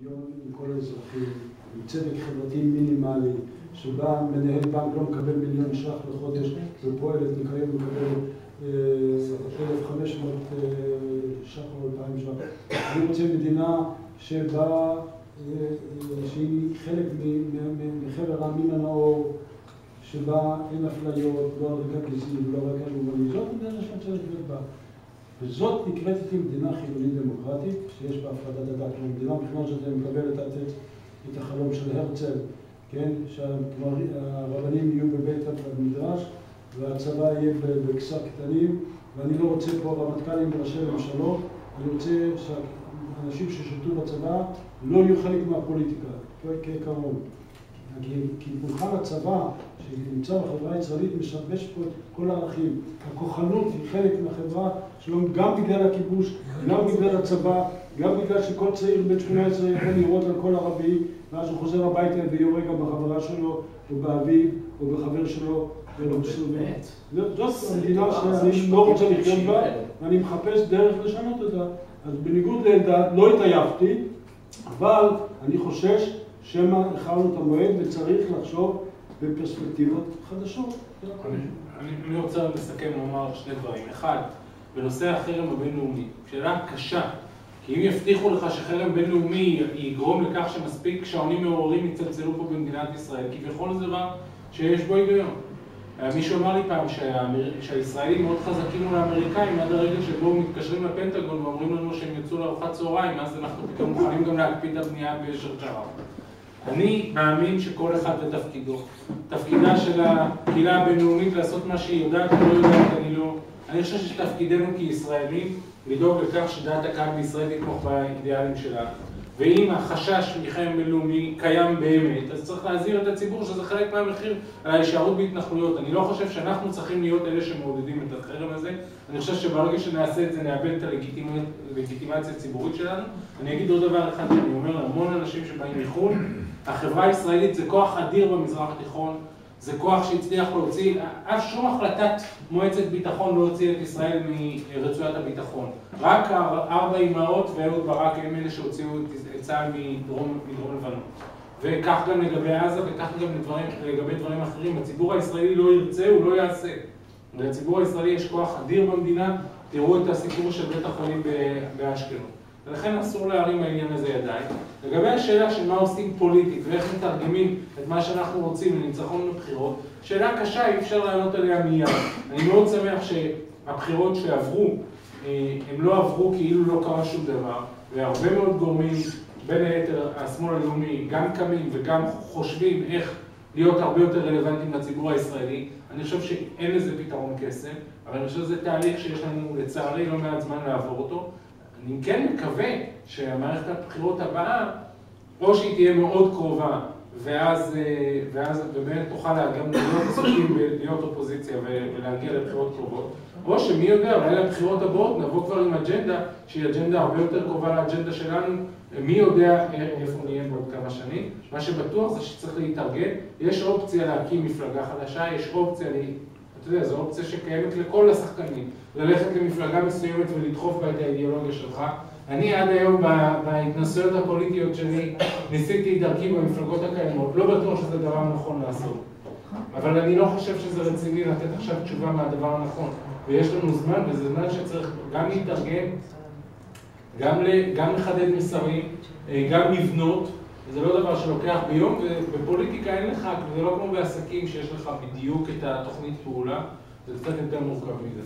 לכל האזרחים, עם צדק חברתי מינימלי, שבה מנהל בנק לא מקבל מיליון ש"ח לחודש ופועל את ניקיון מקבל 1,500 ש"ח או 2,000 ש"ח. אני רוצה מדינה שבה, שהיא חלק מחבר העמים הנאור, שבה אין אפליות, לא על רקע גזעי ולא על רקע לאומני. זאת מדינה שאני רוצה לחיות בה. וזאת נקראת מדינה חילונית דמוקרטית, שיש בה הפרדת הדת. המדינה בכלל שאתה מקבלת את החלום של הרצל, כן? שהרבנים יהיו בבית המדרש והצבא יהיה בכסה קטנים, ואני לא רוצה פה רמטכ"לים וראשי ממשלות, אני רוצה שהאנשים ששירתו בצבא לא יהיו חלק מהפוליטיקה, כעיקרון. כי פולחן הצבא שנמצא בחברה הישראלית משבש פה את כל הערכים. הכוחנות היא חלק מהחברה שלום, גם בגלל הכיבוש, גם בגלל הצבא, גם בגלל שכל צעיר בן 18 יכול לראות על כל ערבי, ואז הוא חוזר הביתה ויורה גם בחברה שלו, או באביו, או בחבר שלו. זאת המדינה שאני לא רוצה לחיות בה, ואני מחפש דרך לשנות אותה. אז בניגוד לאלדד, לא התעייפתי, אבל אני חושש שמא הכרנו את המועד וצריך לחשוב בפרספקטיבות חדשות. אני רוצה לסכם ולומר שני דברים. אחד, בנושא החרם הבינלאומי, שאלה קשה, כי אם יבטיחו לך שחרם בינלאומי יגרום לכך שמספיק שעונים מעוררים יצלצלו פה במדינת ישראל, כי בכל זה דבר שיש בו היגיון. מישהו אמר לי פעם שהישראלים מאוד חזקים מול האמריקאים עד הרגע שבו מתקשרים לפנטגון ואומרים לנו שהם יצאו לארוחת צהריים, אז אנחנו פתאום מוכנים גם להקפיד את הבנייה בשרשרה. אני מאמין שכל אחד בתפקידו. תפקידה של הקהילה הבינלאומית לעשות מה שהיא יודעת, לא יודעת, אני לא. אני חושב שתפקידנו כישראלים לדאוג לכך שדעת הקהל בישראל יתמוך באידיאלים שלנו. ואם החשש מחרם בינלאומי קיים באמת, אז צריך להזהיר את הציבור שזה חלק מהמחיר על ההישארות בהתנחלויות. אני לא חושב שאנחנו צריכים להיות אלה שמעודדים את החרם הזה. אני חושב שברגע שנעשה את זה נאבד את הלגיטימציה הציבורית שלנו. אני אגיד עוד דבר אחד שאני אומר להמון אנשים שבאים מחו"ל, החברה הישראלית זה כוח אדיר במזרח התיכון, זה כוח שהצליח להוציא, אף שום החלטת מועצת ביטחון לא הוציא את ישראל מרצועת הביטחון. רק 4 אמהות ואהוד ברק הם אלה שהוציאו את צה"ל מדרום לבנון. וכך גם לגבי עזה וכך גם לגבי דברים אחרים. הציבור הישראלי לא ירצה, הוא לא יעשה. לציבור הישראלי יש כוח אדיר במדינה, תראו את הסיפור של בית החולים באשקלון. ולכן אסור להרים העניין הזה ידיים. לגבי השאלה של מה עושים פוליטית ואיך מתרגמים את מה שאנחנו רוצים לניצחון בבחירות, שאלה קשה, אי אפשר לענות עליה מיד. אני מאוד שמח שהבחירות שעברו, הם לא עברו כאילו לא קרה שום דבר, והרבה מאוד גורמים, בין היתר השמאל הלאומי, גם קמים וגם חושבים איך להיות הרבה יותר רלוונטיים לציבור הישראלי. אני חושב שאין לזה פתרון קסם, אבל אני חושב שזה תהליך שיש לנו לצערי לא מעט זמן לעבור אותו. אני כן מקווה שהמערכת הבחירות הבאה, או שהיא תהיה מאוד קרובה, ואז באמת תוכל גם להיות עסוקים להיות אופוזיציה ולהגיע לבחירות קרובות, או שמי יודע, אולי לבחירות הבאות נבוא כבר עם אג'נדה, שהיא אג'נדה הרבה יותר קרובה לאג'נדה שלנו, מי יודע איפה נהיה בעוד כמה שנים. מה שבטוח זה שצריך להתארגן, יש אופציה להקים מפלגה חדשה, יש אופציה, אתה יודע, זו אופציה שקיימת לכל השחקנים, ללכת למפלגה מסוימת ולדחוף בה את האידיאולוגיה שלך. אני עד היום בהתנסויות הפוליטיות שלי ניסיתי דרכי במפלגות הקיימות, לא בטוח שזה דבר נכון לעשות. אבל אני לא חושב שזה רציני לתת עכשיו תשובה מהדבר הנכון. ויש לנו זמן, וזה זמן שצריך גם להתארגן, גם לחדד מסרים, גם לבנות. זה לא דבר שלוקח ביום, ובפוליטיקה אין לך, זה לא כמו בעסקים שיש לך בדיוק את התוכנית פעולה, זה קצת יותר מורכב מזה.